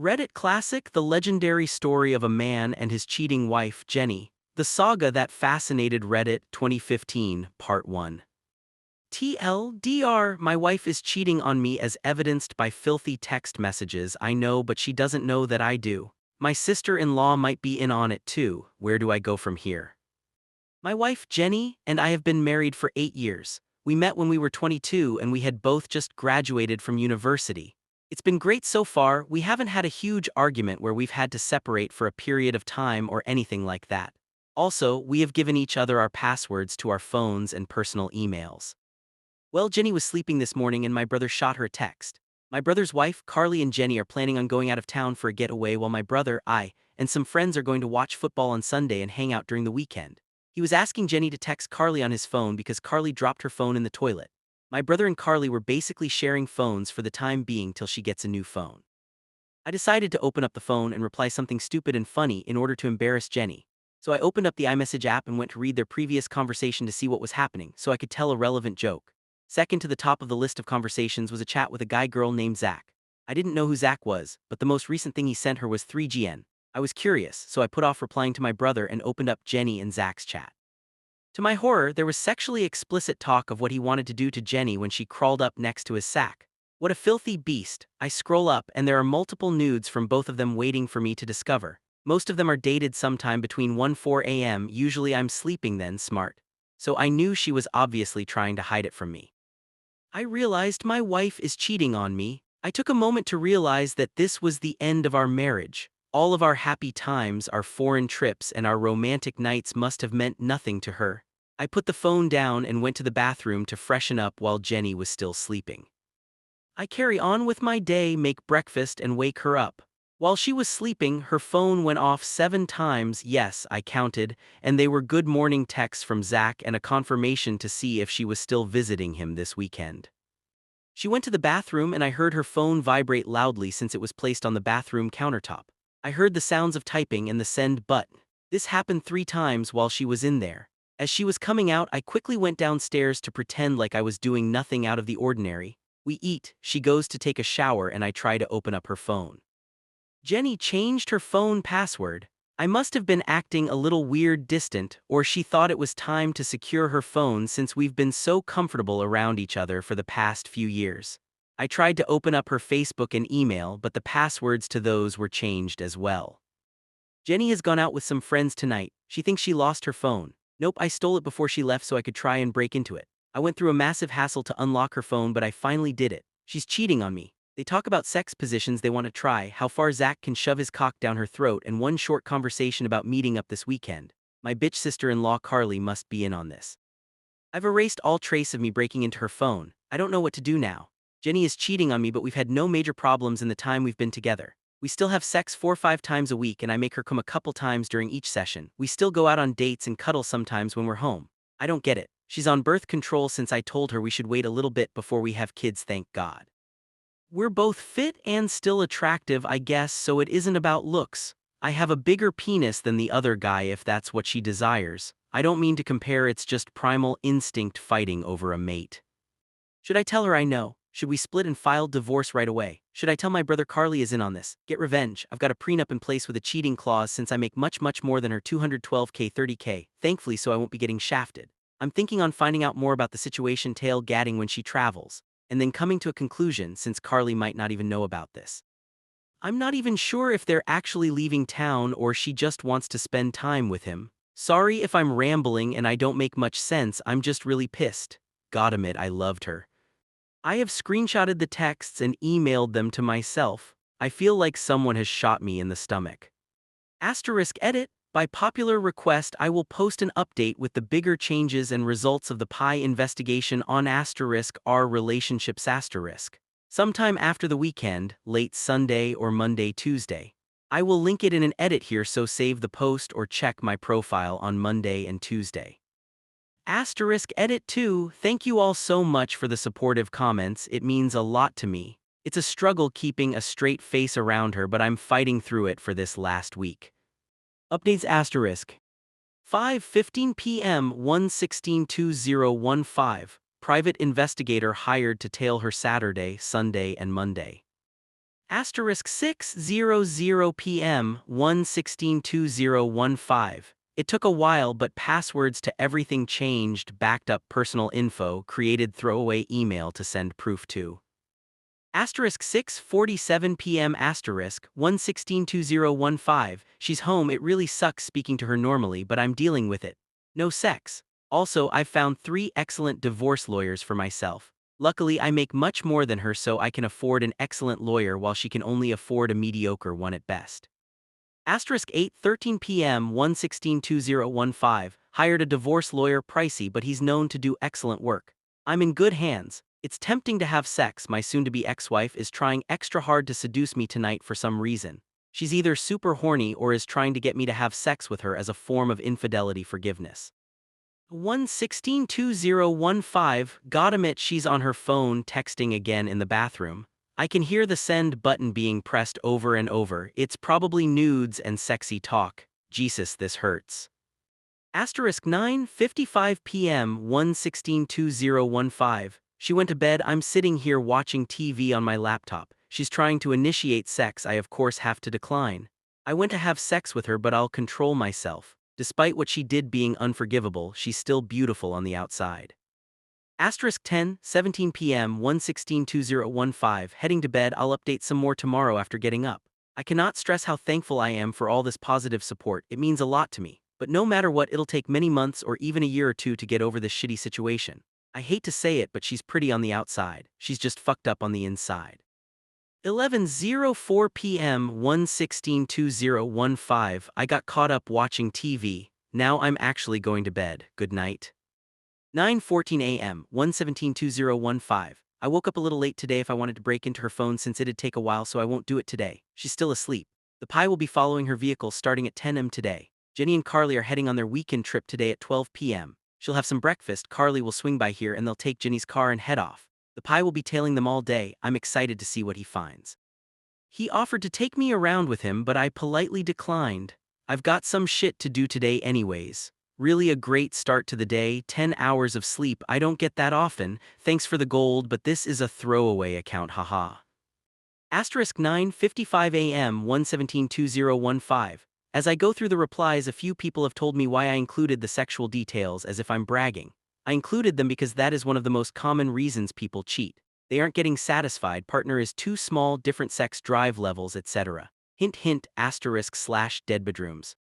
Reddit classic: the legendary story of a man and his cheating wife, Jenny. The saga that fascinated Reddit, 2015, Part 1. TLDR: my wife is cheating on me as evidenced by filthy text messages. I know, but she doesn't know that I do. My sister-in-law might be in on it too. Where do I go from here? My wife, Jenny, and I have been married for 8 years. We met when we were 22 and we had both just graduated from university. It's been great so far. We haven't had a huge argument where we've had to separate for a period of time or anything like that. Also, we have given each other our passwords to our phones and personal emails. Well, Jenny was sleeping this morning and my brother shot her a text. My brother's wife, Carly, and Jenny are planning on going out of town for a getaway while my brother, I, and some friends are going to watch football on Sunday and hang out during the weekend. He was asking Jenny to text Carly on his phone because Carly dropped her phone in the toilet. My brother and Carly were basically sharing phones for the time being till she gets a new phone. I decided to open up the phone and reply something stupid and funny in order to embarrass Jenny. So I opened up the iMessage app and went to read their previous conversation to see what was happening so I could tell a relevant joke. Second to the top of the list of conversations was a chat with a guy-girl named Zach. I didn't know who Zach was, but the most recent thing he sent her was 3GN. I was curious, so I put off replying to my brother and opened up Jenny and Zach's chat. To my horror, there was sexually explicit talk of what he wanted to do to Jenny when she crawled up next to his sack. What a filthy beast. I scroll up and there are multiple nudes from both of them waiting for me to discover. Most of them are dated sometime between 1-4 a.m. Usually I'm sleeping then, smart. So I knew she was obviously trying to hide it from me. I realized my wife is cheating on me. I took a moment to realize that this was the end of our marriage. All of our happy times, our foreign trips, and our romantic nights must have meant nothing to her. I put the phone down and went to the bathroom to freshen up while Jenny was still sleeping. I carry on with my day, make breakfast, and wake her up. While she was sleeping, her phone went off 7 times, yes, I counted, and they were good morning texts from Zach and a confirmation to see if she was still visiting him this weekend. She went to the bathroom and I heard her phone vibrate loudly since it was placed on the bathroom countertop. I heard the sounds of typing and the send button. This happened 3 times while she was in there. As she was coming out, I quickly went downstairs to pretend like I was doing nothing out of the ordinary. We eat, she goes to take a shower, and I try to open up her phone. Jenny changed her phone password. I must have been acting a little weird, distant, or she thought it was time to secure her phone since we've been so comfortable around each other for the past few years. I tried to open up her Facebook and email, but the passwords to those were changed as well. Jenny has gone out with some friends tonight. She thinks she lost her phone. Nope, I stole it before she left so I could try and break into it. I went through a massive hassle to unlock her phone, but I finally did it. She's cheating on me. They talk about sex positions they want to try, how far Zach can shove his cock down her throat, and one short conversation about meeting up this weekend. My bitch sister-in-law Carly must be in on this. I've erased all trace of me breaking into her phone. I don't know what to do now. Jenny is cheating on me, but we've had no major problems in the time we've been together. We still have sex 4-5 times a week and I make her come a couple times during each session. We still go out on dates and cuddle sometimes when we're home. I don't get it. She's on birth control since I told her we should wait a little bit before we have kids, thank God. We're both fit and still attractive, I guess, so it isn't about looks. I have a bigger penis than the other guy if that's what she desires. I don't mean to compare, it's just primal instinct fighting over a mate. Should I tell her I know? Should we split and file divorce right away? Should I tell my brother Carly is in on this? Get revenge. I've got a prenup in place with a cheating clause since I make much more than her $212K 30K, thankfully, so I won't be getting shafted. I'm thinking on finding out more about the situation, tail-gadding when she travels, and then coming to a conclusion since Carly might not even know about this. I'm not even sure if they're actually leaving town or she just wants to spend time with him. Sorry if I'm rambling and I don't make much sense, I'm just really pissed. Gotta admit, I loved her. I have screenshotted the texts and emailed them to myself. I feel like someone has shot me in the stomach. Edit. By popular request, I will post an update with the bigger changes and results of the PI investigation on *R relationships*. Sometime after the weekend, late Sunday or Monday, Tuesday. I will link it in an edit here, so save the post or check my profile on Monday and Tuesday. Edit 2. Thank you all so much for the supportive comments, it means a lot to me. It's a struggle keeping a straight face around her, but I'm fighting through it for this last week. Updates 5:15 p.m. 1/16/2015. Private investigator hired to tail her Saturday, Sunday, and Monday. Asterisk 6:00 p.m. 1/16/2015. It took a while, but passwords to everything changed. Backed up personal info. Created throwaway email to send proof to. Asterisk 6:47 p.m. Asterisk 1/16/2015. She's home. It really sucks speaking to her normally, but I'm dealing with it. No sex. Also, I've found 3 excellent divorce lawyers for myself. Luckily, I make much more than her, so I can afford an excellent lawyer while she can only afford a mediocre one at best. Asterisk 8:13 p.m. 1/16/2015. Hired a divorce lawyer. Pricey, but he's known to do excellent work. I'm in good hands. It's tempting to have sex. My soon-to-be ex-wife is trying extra hard to seduce me tonight for some reason. She's either super horny or is trying to get me to have sex with her as a form of infidelity forgiveness. 1/16/2015. Gotta admit, she's on her phone texting again in the bathroom. I can hear the send button being pressed over and over. It's probably nudes and sexy talk. Jesus, this hurts. Asterisk 9:55 p.m. 1/16/2015. She went to bed. I'm sitting here watching TV on my laptop. She's trying to initiate sex. I of course have to decline. I went to have sex with her, but I'll control myself. Despite what she did being unforgivable, she's still beautiful on the outside. Asterisk 10:17 p.m. 1/16/2015. Heading to bed. I'll update some more tomorrow after getting up. I cannot stress how thankful I am for all this positive support. It means a lot to me. But no matter what, it'll take many months or even a year or two to get over this shitty situation. I hate to say it, but she's pretty on the outside. She's just fucked up on the inside. 11:04 p.m. 1/16/2015. I got caught up watching TV. Now I'm actually going to bed. Good night. 9:14 a.m. 1/17/2015. I woke up a little late today. If I wanted to break into her phone since it'd take a while, so I won't do it today. She's still asleep. The Pi will be following her vehicle starting at 10 a.m. today. Jenny and Carly are heading on their weekend trip today at 12 p.m. She'll have some breakfast. Carly will swing by here and they'll take Jenny's car and head off. The Pi will be tailing them all day. I'm excited to see what he finds. He offered to take me around with him, but I politely declined. I've got some shit to do today anyways. Really a great start to the day. 10 hours of sleep. I don't get that often. Thanks for the gold, but this is a throwaway account, haha. Asterisk 9:55 a.m. 1/17/2015. As I go through the replies, a few people have told me why I included the sexual details as if I'm bragging. I included them because that is one of the most common reasons people cheat. They aren't getting satisfied, partner is too small, different sex drive levels, etc. Hint hint, asterisk / dead bedrooms.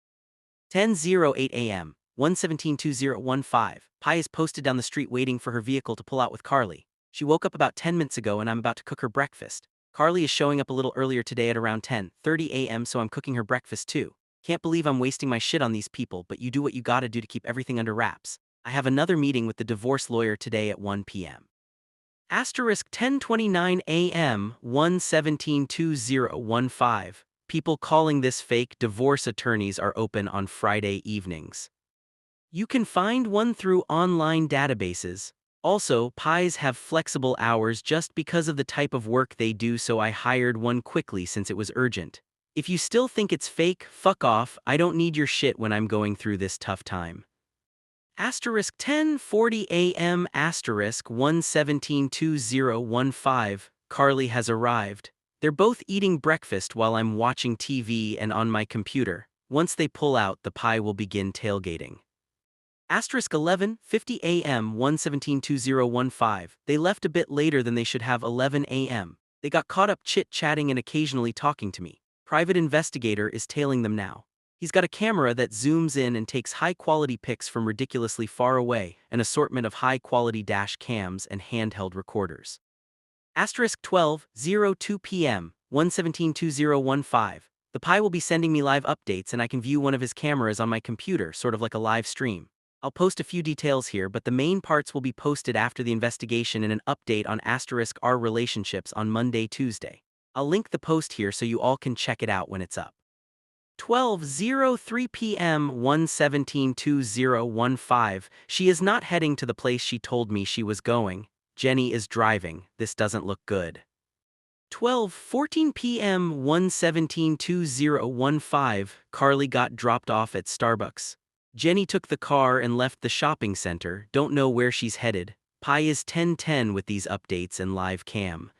10:08 a.m. 1/17/2015. Pi is posted down the street waiting for her vehicle to pull out with Carly. She woke up about 10 minutes ago and I'm about to cook her breakfast. Carly is showing up a little earlier today at around 10:30 a.m. so I'm cooking her breakfast too. Can't believe I'm wasting my shit on these people, but you do what you gotta do to keep everything under wraps. I have another meeting with the divorce lawyer today at 1 p.m. Asterisk 10:29 a.m. 1/17/2015. People calling this fake divorce attorneys are open on Friday evenings. You can find one through online databases. Also, Pies have flexible hours just because of the type of work they do, so I hired one quickly since it was urgent. If you still think it's fake, fuck off. I don't need your shit when I'm going through this tough time. Asterisk 10:40 a.m. Asterisk 1/17/2015. Carly has arrived. They're both eating breakfast while I'm watching TV and on my computer. Once they pull out, the Pi will begin tailgating. Asterisk 11:50 a.m. 1/17/2015. They left a bit later than they should have. 11 a.m. They got caught up chit-chatting and occasionally talking to me. Private investigator is tailing them now. He's got a camera that zooms in and takes high-quality pics from ridiculously far away, an assortment of high-quality dash cams and handheld recorders. Asterisk 12:02 p.m. 1/17/2015. The Pi will be sending me live updates and I can view one of his cameras on my computer, sort of like a live stream. I'll post a few details here, but the main parts will be posted after the investigation and an update on asterisk our relationships on Monday, Tuesday. I'll link the post here so you all can check it out when it's up. 12:03 p.m. 1/17/2015. She is not heading to the place she told me she was going. Jenny is driving. This doesn't look good. 12:14 p.m. 1/17/2015. Carly got dropped off at Starbucks. Jenny took the car and left the shopping center. Don't know where she's headed. Pi is 10:10 with these updates and live cam.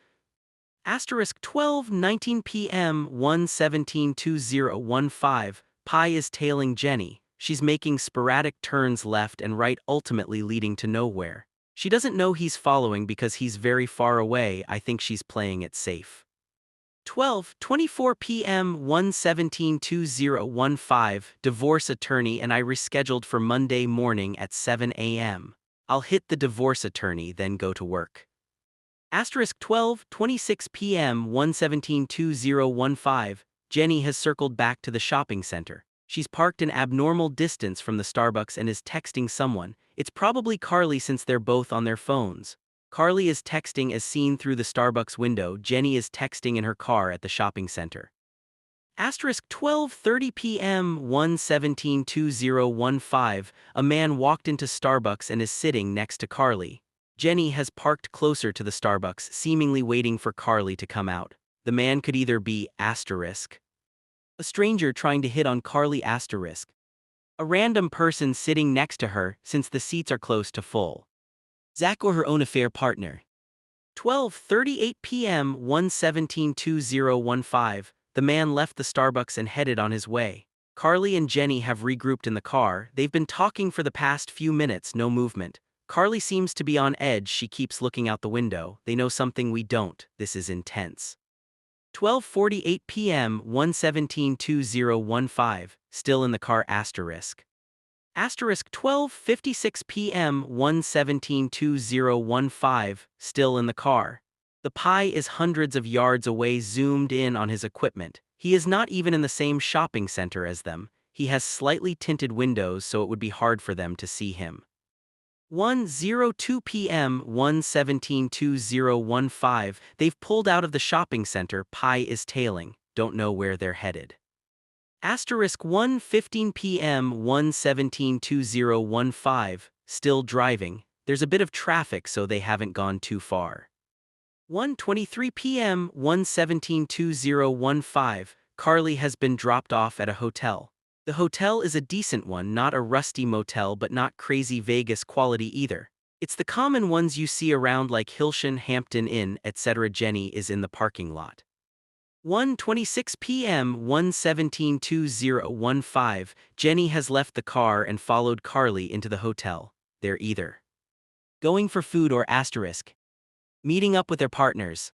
Asterisk 12:19 p.m. 1:17:2015. Pi is tailing Jenny. She's making sporadic turns left and right, ultimately leading to nowhere. She doesn't know he's following because he's very far away. I think she's playing it safe. 12:24 p.m. 1:17:2015. Divorce attorney and I rescheduled for Monday morning at 7 a.m. I'll hit the divorce attorney, then go to work. Asterisk 12:26 p.m. 1:17:2015. Jenny has circled back to the shopping center. She's parked an abnormal distance from the Starbucks and is texting someone. It's probably Carly since they're both on their phones. Carly is texting as seen through the Starbucks window. Jenny is texting in her car at the shopping center. Asterisk 12:30 p.m. 1:17:2015. A man walked into Starbucks and is sitting next to Carly. Jenny has parked closer to the Starbucks, seemingly waiting for Carly to come out. The man could either be asterisk a stranger trying to hit on Carly, asterisk a random person sitting next to her since the seats are close to full, Zach or her own affair partner. 12:38 p.m. 1:17:2015. The man left the Starbucks and headed on his way. Carly and Jenny have regrouped in the car. They've been talking for the past few minutes, no movement. Carly seems to be on edge. She keeps looking out the window. They know something we don't. This is intense. 12:48 p.m. 1:17:2015. Still in the car, asterisk. Asterisk 12:56 p.m. 1:17:2015. Still in the car. The Pi is hundreds of yards away, zoomed in on his equipment. He is not even in the same shopping center as them. He has slightly tinted windows, so it would be hard for them to see him. 1:02 p.m. 1:17:2015. They've pulled out of the shopping center. Pi is tailing. Don't know where they're headed. Asterisk 1:15 p.m. 1:17:2015. Still driving. There's a bit of traffic, so they haven't gone too far. 1:23 p.m. 1:17:2015. Carly has been dropped off at a hotel. The hotel is a decent one, not a rusty motel but not crazy Vegas quality either. It's the common ones you see around like Hilton, Hampton Inn, etc. Jenny is in the parking lot. 1:26 p.m. 1:17:2015. Jenny has left the car and followed Carly into the hotel. They're either going for food or asterisk meeting up with their partners.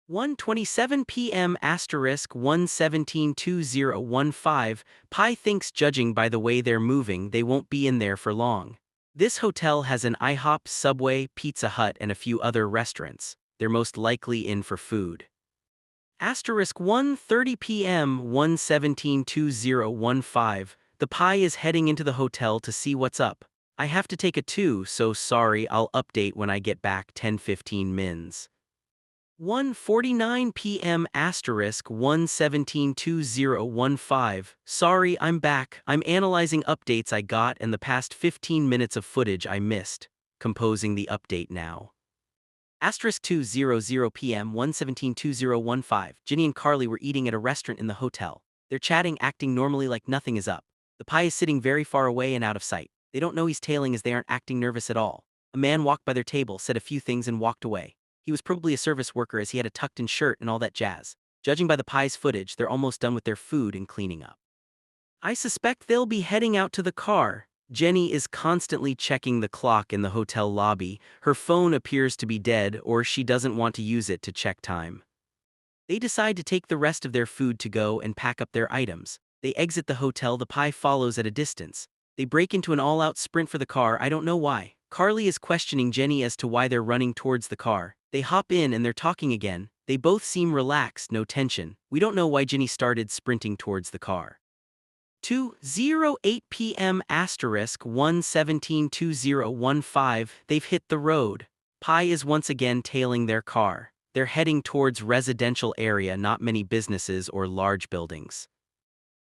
1:27 p.m. asterisk 1:17:2015. Pi thinks, judging by the way they're moving, they won't be in there for long. This hotel has an IHOP, Subway, Pizza Hut and a few other restaurants. They're most likely in for food. Asterisk 1:30 p.m. 1:17:2015. The Pi is heading into the hotel to see what's up. I have to take a 2, so sorry, I'll update when I get back. 10:15 mins. 1:49 p.m. asterisk 1:17:2015. Sorry, I'm back. I'm analyzing updates I got and the past 15 minutes of footage I missed. Composing the update now. Asterisk 2:00 p.m. 1:17:2015. Ginny and Carly were eating at a restaurant in the hotel. They're chatting, acting normally like nothing is up. The Pi is sitting very far away and out of sight. They don't know he's tailing as they aren't acting nervous at all. A man walked by their table, said a few things and walked away. He was probably a service worker as he had a tucked-in shirt and all that jazz. Judging by the Pi's footage, they're almost done with their food and cleaning up. I suspect they'll be heading out to the car. Jenny is constantly checking the clock in the hotel lobby. Her phone appears to be dead, or she doesn't want to use it to check time. They decide to take the rest of their food to go and pack up their items. They exit the hotel. The Pi follows at a distance. They break into an all-out sprint for the car. I don't know why. Carly is questioning Jenny as to why they're running towards the car. They hop in and they're talking again. They both seem relaxed, no tension. We don't know why Jenny started sprinting towards the car. 2:08 p.m. asterisk 1:17:2015. They've hit the road. Pi is once again tailing their car. They're heading towards residential area, not many businesses or large buildings.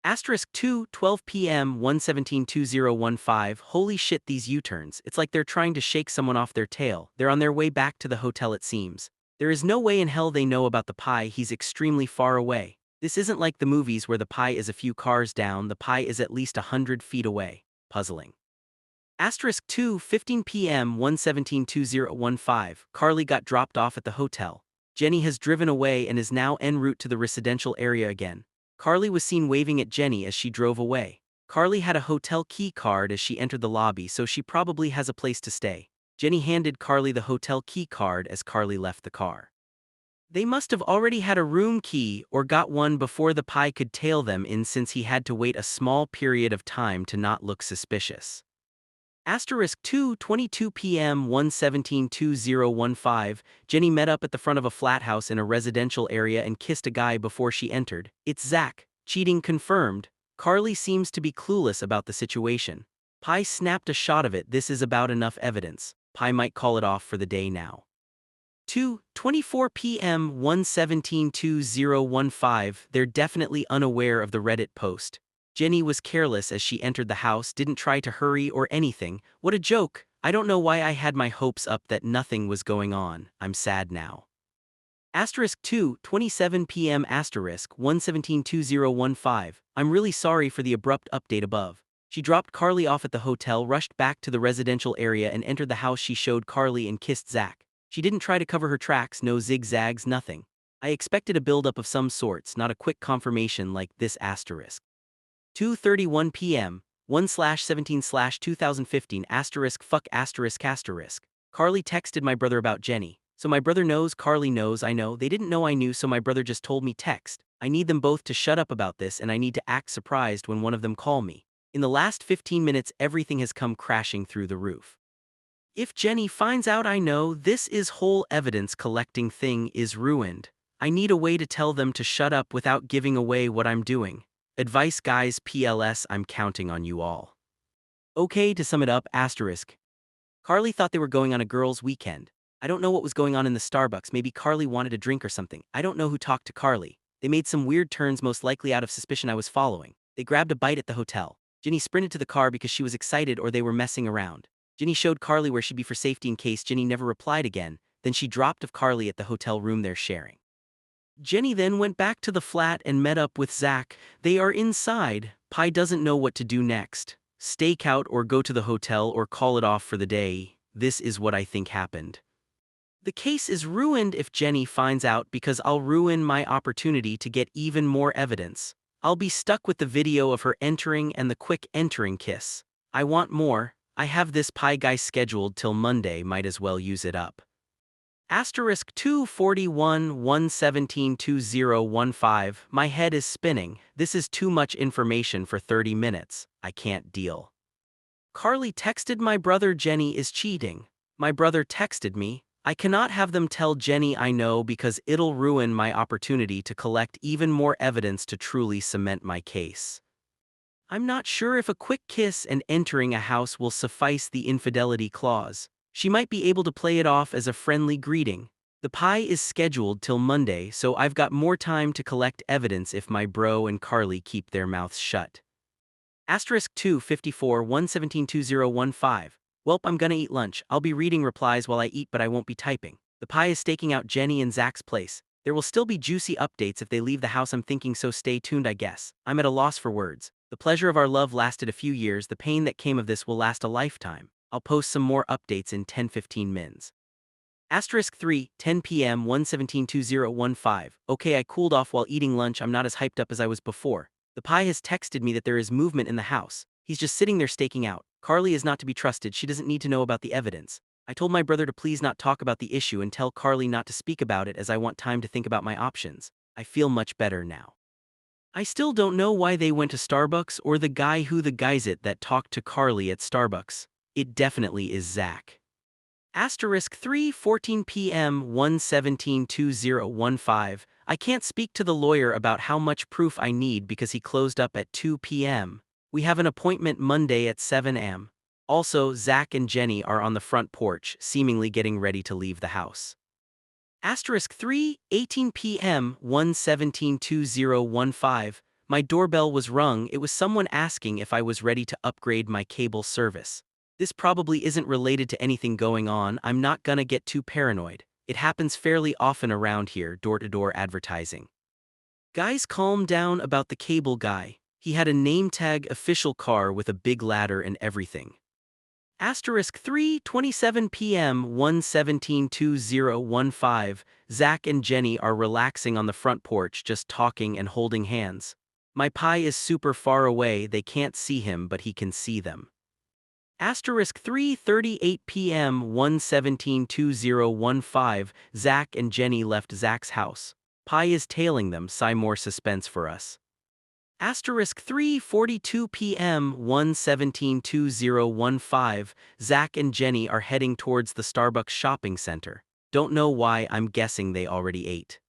Asterisk 2:12 p.m. 1:17:2015. Holy shit, these U-turns. It's like they're trying to shake someone off their tail. They're on their way back to the hotel, it seems. There is no way in hell they know about the Pi. He's extremely far away. This isn't like the movies where the Pi is a few cars down. The Pi is at least 100 feet away. Puzzling. Asterisk 2:15 p.m. 1:17:2015. Carly got dropped off at the hotel. Jenny has driven away and is now en route to the residential area again. Carly was seen waving at Jenny as she drove away. Carly had a hotel key card as she entered the lobby, so she probably has a place to stay. Jenny handed Carly the hotel key card as Carly left the car. They must have already had a room key or got one before the Pi could tail them in, since he had to wait a small period of time to not look suspicious. Asterisk 2:22 p.m. 117-2015, Jenny met up at the front of a flat house in a residential area and kissed a guy before she entered. It's Zach. Cheating confirmed. Carly seems to be clueless about the situation. Pi snapped a shot of it. This is about enough evidence. Pi might call it off for the day now. 2:24 p.m. 117-2015, they're definitely unaware of the Reddit post. Jenny was careless as she entered the house, didn't try to hurry or anything. What a joke. I don't know why I had my hopes up that nothing was going on. I'm sad now. Asterisk 2:27 p.m. Asterisk 117-2015, I'm really sorry for the abrupt update above. She dropped Carly off at the hotel, rushed back to the residential area and entered the house. She showed Carly and kissed Zach. She didn't try to cover her tracks, no zigzags, nothing. I expected a buildup of some sorts, not a quick confirmation like this. Asterisk 2:31 p.m. 1/17/2015 asterisk fuck asterisk asterisk. Carly texted my brother about Jenny. So my brother knows, Carly knows, I know. They didn't know I knew, so my brother just told me text. I need them both to shut up about this, and I need to act surprised when one of them call me. In the last 15 minutes everything has come crashing through the roof. If Jenny finds out I know, this is whole evidence collecting thing is ruined. I need a way to tell them to shut up without giving away what I'm doing. Advice guys, PLS, I'm counting on you all. Okay, to sum it up, asterisk. Carly thought they were going on a girls' weekend. I don't know what was going on in the Starbucks. Maybe Carly wanted a drink or something. I don't know who talked to Carly. They made some weird turns, most likely out of suspicion I was following. They grabbed a bite at the hotel. Jenny sprinted to the car because she was excited, or they were messing around. Jenny showed Carly where she'd be for safety in case. Jenny never replied again. Then she dropped off Carly at the hotel room they're sharing. Jenny then went back to the flat and met up with Zach. They are inside. Pi doesn't know what to do next. Stake out or go to the hotel or call it off for the day. This is what I think happened. The case is ruined if Jenny finds out, because I'll ruin my opportunity to get even more evidence. I'll be stuck with the video of her entering and the quick entering kiss. I want more. I have this Pi guy scheduled till Monday, might as well use it up. Asterisk 241 117-2015, my head is spinning. This is too much information for 30 minutes. I can't deal. Carly texted my brother Jenny is cheating. My brother texted me. I cannot have them tell Jenny I know, because it'll ruin my opportunity to collect even more evidence to truly cement my case. I'm not sure if a quick kiss and entering a house will suffice the infidelity clause. She might be able to play it off as a friendly greeting. The Pi is scheduled till Monday, so I've got more time to collect evidence if my bro and Carly keep their mouths shut. Asterisk 254 117-2015. Welp, I'm gonna eat lunch. I'll be reading replies while I eat, but I won't be typing. The Pi is staking out Jenny and Zach's place. There will still be juicy updates if they leave the house, I'm thinking, so stay tuned I guess. I'm at a loss for words. The pleasure of our love lasted a few years, the pain that came of this will last a lifetime. I'll post some more updates in 10-15 mins. Asterisk 3:10 p.m. 117-2015. Okay, I cooled off while eating lunch. I'm not as hyped up as I was before. The Pi has texted me that there is movement in the house. He's just sitting there staking out. Carly is not to be trusted. She doesn't need to know about the evidence. I told my brother to please not talk about the issue and tell Carly not to speak about it, as I want time to think about my options. I feel much better now. I still don't know why they went to Starbucks, or the guy who the guy's it that talked to Carly at Starbucks. It definitely is Zach. Asterisk 3:14 p.m. 117-2015. I can't speak to the lawyer about how much proof I need because he closed up at 2 p.m. We have an appointment Monday at 7 a.m. Also, Zach and Jenny are on the front porch, seemingly getting ready to leave the house. Asterisk 3:18 p.m. 117-2015. My doorbell was rung. It was someone asking if I was ready to upgrade my cable service. This probably isn't related to anything going on. I'm not gonna get too paranoid. It happens fairly often around here, door-to-door advertising. Guys, calm down about the cable guy. He had a name tag official car with a big ladder and everything. Asterisk 3:27 p.m. 1:17:2015. Zach and Jenny are relaxing on the front porch, just talking and holding hands. My pie is super far away, they can't see him, but he can see them. Asterisk 3:38 p.m. 1:17:2015. Zach and Jenny left Zach's house. Pie is tailing them, sigh more suspense for us. Asterisk 3:42 p.m. 1:17:2015. Zach and Jenny are heading towards the Starbucks shopping center. Don't know why, I'm guessing they already ate.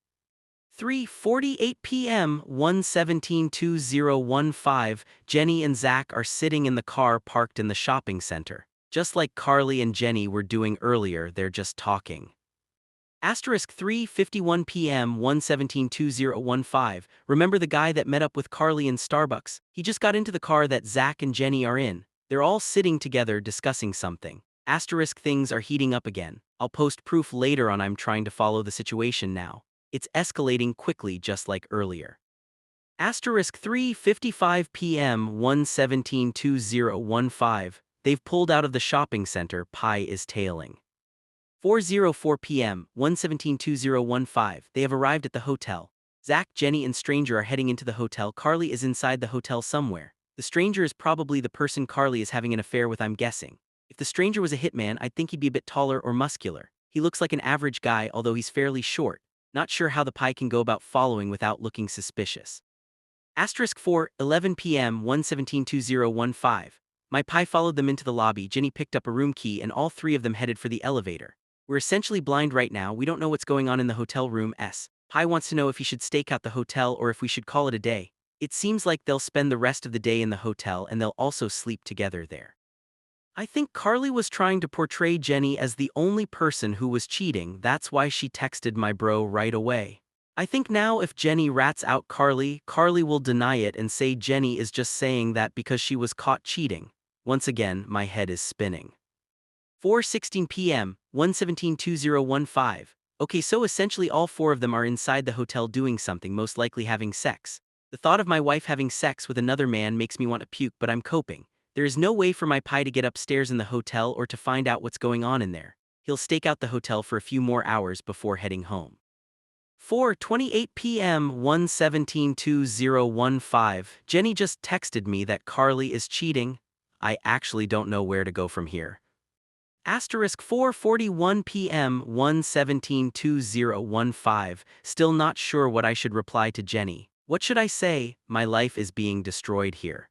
3:48 p.m. 1:17:2015. Jenny and Zach are sitting in the car parked in the shopping center. Just like Carly and Jenny were doing earlier, they're just talking. Asterisk 3:51 p.m. 1:17:2015. Remember the guy that met up with Carly in Starbucks? He just got into the car that Zach and Jenny are in. They're all sitting together discussing something. Asterisk things are heating up again. I'll post proof later on. I'm trying to follow the situation now. It's escalating quickly just like earlier. Asterisk 3:55 p.m. 1:17:2015. They've pulled out of the shopping center. Pie is tailing. 4:04 p.m. 1:17:2015. They have arrived at the hotel. Zach, Jenny, and Stranger are heading into the hotel. Carly is inside the hotel somewhere. The stranger is probably the person Carly is having an affair with, I'm guessing. If the stranger was a hitman, I'd think he'd be a bit taller or muscular. He looks like an average guy, although he's fairly short. Not sure how the pie can go about following without looking suspicious. Asterisk 4:11 p.m. 1:17:2015. My pie followed them into the lobby. Jenny picked up a room key and all three of them headed for the elevator. We're essentially blind right now, we don't know what's going on in the hotel room. Pie wants to know if he should stake out the hotel or if we should call it a day. It seems like they'll spend the rest of the day in the hotel and they'll also sleep together there. I think Carly was trying to portray Jenny as the only person who was cheating, that's why she texted my bro right away. I think now if Jenny rats out Carly, Carly will deny it and say Jenny is just saying that because she was caught cheating. Once again, my head is spinning. 4:16 p.m. 1:17:2015. Okay, so essentially all four of them are inside the hotel doing something, most likely having sex. The thought of my wife having sex with another man makes me want to puke, but I'm coping. There is no way for my pie to get upstairs in the hotel or to find out what's going on in there. He'll stake out the hotel for a few more hours before heading home. 4:28 p.m. 1:17:2015. Jenny just texted me that Carly is cheating. I actually don't know where to go from here. Asterisk 4:41 p.m. 1:17:2015. Still not sure what I should reply to Jenny. What should I say? My life is being destroyed here.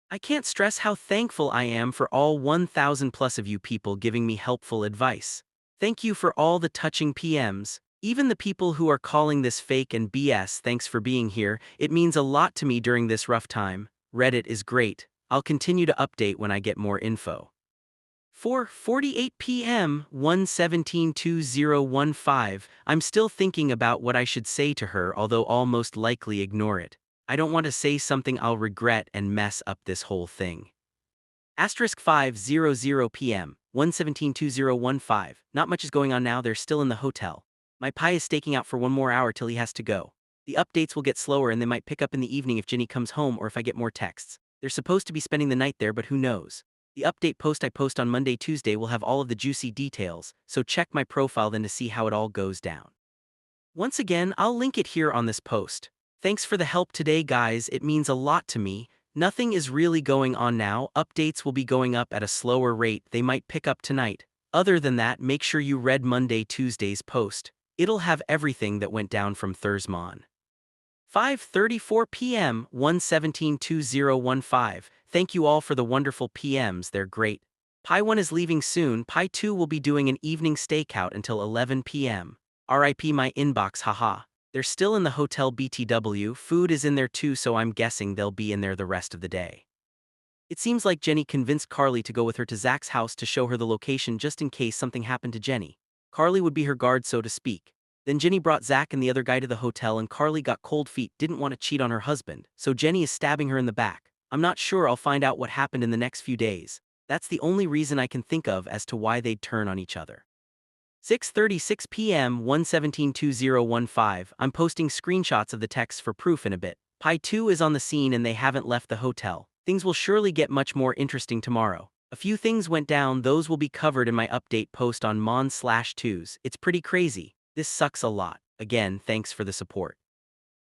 I can't stress how thankful I am for all 1,000 plus of you people giving me helpful advice. Thank you for all the touching PMs. Even the people who are calling this fake and BS, thanks for being here. It means a lot to me during this rough time. Reddit is great. I'll continue to update when I get more info. 4:48 p.m. 1:17:2015. I'm still thinking about what I should say to her, although I'll most likely ignore it. I don't want to say something I'll regret and mess up this whole thing. Asterisk 5:00 p.m. 1:17:2015. Not much is going on now, they're still in the hotel. My pie is staking out for one more hour till he has to go. The updates will get slower and they might pick up in the evening if Jenny comes home or if I get more texts. They're supposed to be spending the night there, but who knows. The update post I post on Monday, Tuesday will have all of the juicy details, so check my profile then to see how it all goes down. Once again, I'll link it here on this post. Thanks for the help today, guys, it means a lot to me. Nothing is really going on now, updates will be going up at a slower rate, they might pick up tonight. Other than that, make sure you read Monday, Tuesday's post. It'll have everything that went down from Thursday. 5:34 p.m. 1:17:2015. Thank you all for the wonderful PMs, they're great. Pie 1 is leaving soon, Pie 2 will be doing an evening stakeout until 11 p.m. RIP my inbox, haha. They're still in the hotel BTW, food is in there too, so I'm guessing they'll be in there the rest of the day. It seems like Jenny convinced Carly to go with her to Zach's house to show her the location just in case something happened to Jenny. Carly would be her guard, so to speak. Then Jenny brought Zach and the other guy to the hotel and Carly got cold feet, didn't want to cheat on her husband, so Jenny is stabbing her in the back. I'm not sure, I'll find out what happened in the next few days. That's the only reason I can think of as to why they'd turn on each other. 6:36 p.m. 1:17:2015. I'm posting screenshots of the texts for proof in a bit. Pie 2 is on the scene and they haven't left the hotel. Things will surely get much more interesting tomorrow. A few things went down, those will be covered in my update post on Mon/2s. It's pretty crazy. This sucks a lot. Again, thanks for the support.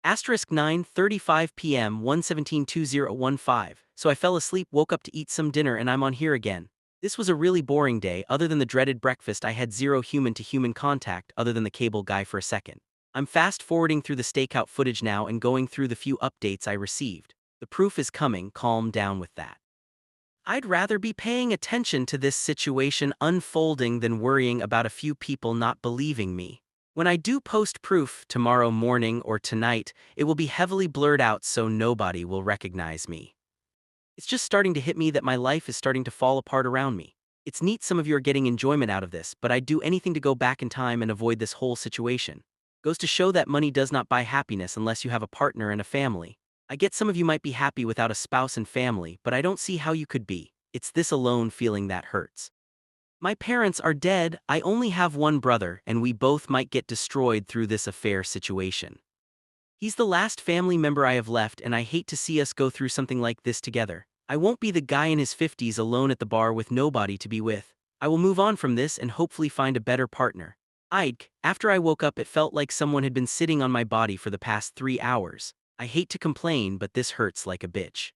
Asterisk 9:35 p.m. 117-2015. So I fell asleep, woke up to eat some dinner, and I'm on here again. This was a really boring day. Other than the dreaded breakfast, I had zero human-to-human contact other than the cable guy for a second. I'm fast-forwarding through the stakeout footage now and going through the few updates I received. The proof is coming, calm down with that. I'd rather be paying attention to this situation unfolding than worrying about a few people not believing me. When I do post proof tomorrow morning or tonight, it will be heavily blurred out so nobody will recognize me. It's just starting to hit me that my life is starting to fall apart around me. It's neat some of you are getting enjoyment out of this, but I'd do anything to go back in time and avoid this whole situation. Goes to show that money does not buy happiness unless you have a partner and a family. I get some of you might be happy without a spouse and family, but I don't see how you could be. It's this alone feeling that hurts. My parents are dead, I only have one brother, and we both might get destroyed through this affair situation. He's the last family member I have left, and I hate to see us go through something like this together. I won't be the guy in his 50s alone at the bar with nobody to be with. I will move on from this and hopefully find a better partner. After I woke up, it felt like someone had been sitting on my body for the past 3 hours. I hate to complain, but this hurts like a bitch.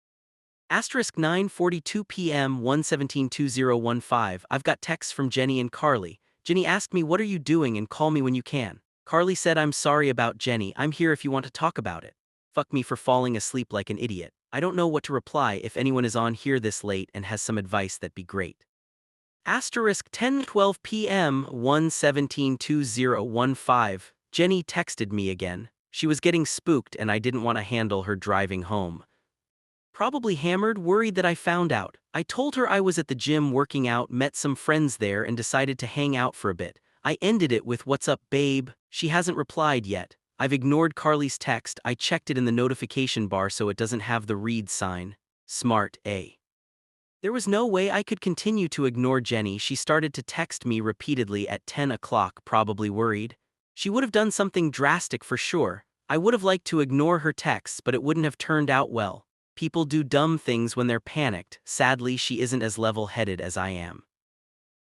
Asterisk 9:42 p.m. 117-2015. I've got texts from Jenny and Carly. Jenny asked me, "What are you doing, and call me when you can." Carly said, "I'm sorry about Jenny, I'm here if you want to talk about it." Fuck me for falling asleep like an idiot. I don't know what to reply. If anyone is on here this late and has some advice, that'd be great. Asterisk 10:12 p.m. 117-2015. Jenny texted me again. She was getting spooked and I didn't want to handle her driving home. Probably hammered, worried that I found out. I told her I was at the gym working out, met some friends there, and decided to hang out for a bit. I ended it with, "What's up, babe?" She hasn't replied yet. I've ignored Carly's text. I checked it in the notification bar so it doesn't have the read sign. Smart, eh? There was no way I could continue to ignore Jenny. She started to text me repeatedly at 10 o'clock, probably worried. She would have done something drastic for sure. I would have liked to ignore her texts, but it wouldn't have turned out well. People do dumb things when they're panicked. Sadly, she isn't as level-headed as I am.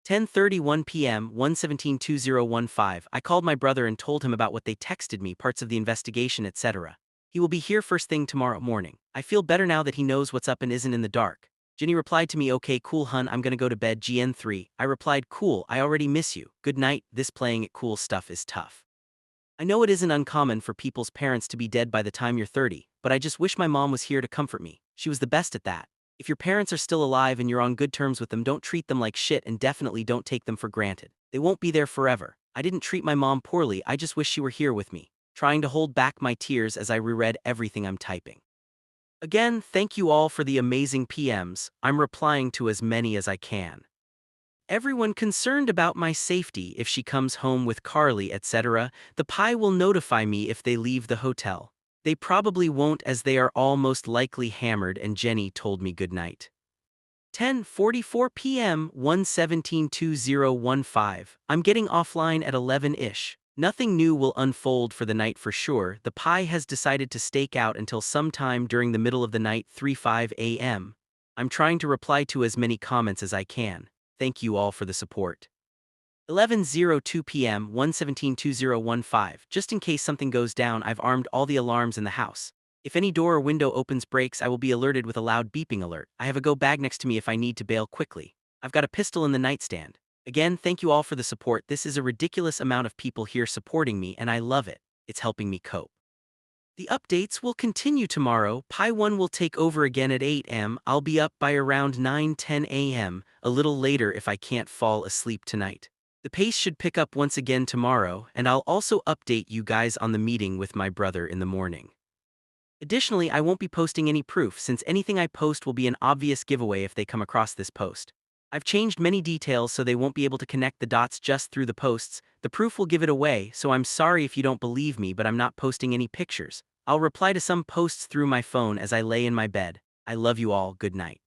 10:31 p.m. 117-2015. I called my brother and told him about what they texted me, parts of the investigation, etc. He will be here first thing tomorrow morning. I feel better now that he knows what's up and isn't in the dark. Jenny replied to me, "Okay, cool, hun, I'm gonna go to bed, GN3. I replied, "Cool, I already miss you. Good night." This playing it cool stuff is tough. I know it isn't uncommon for people's parents to be dead by the time you're 30, but I just wish my mom was here to comfort me. She was the best at that. If your parents are still alive and you're on good terms with them, don't treat them like shit and definitely don't take them for granted. They won't be there forever. I didn't treat my mom poorly, I just wish she were here with me. Trying to hold back my tears as I reread everything I'm typing. Again, thank you all for the amazing PMs. I'm replying to as many as I can. Everyone concerned about my safety. If she comes home with Carly, etc., the pie will notify me if they leave the hotel. They probably won't, as they are all most likely hammered, and Jenny told me goodnight. 10:44 p.m. 117-2015. I'm getting offline at 11-ish. Nothing new will unfold for the night for sure. The pie has decided to stake out until sometime during the middle of the night, 3:05 a.m. I'm trying to reply to as many comments as I can. Thank you all for the support. 11:02 p.m. 117-2015. Just in case something goes down, I've armed all the alarms in the house. If any door or window opens, breaks, I will be alerted with a loud beeping alert. I have a go bag next to me if I need to bail quickly. I've got a pistol in the nightstand. Again, thank you all for the support. This is a ridiculous amount of people here supporting me, and I love it. It's helping me cope. The updates will continue tomorrow. PT1 will take over again at 8 am. I'll be up by around 9-10 am, a little later if I can't fall asleep tonight. The pace should pick up once again tomorrow, and I'll also update you guys on the meeting with my brother in the morning. Additionally, I won't be posting any proof, since anything I post will be an obvious giveaway if they come across this post. I've changed many details so they won't be able to connect the dots just through the posts. The proof will give it away, so I'm sorry if you don't believe me, but I'm not posting any pictures. I'll reply to some posts through my phone as I lay in my bed. I love you all, good night.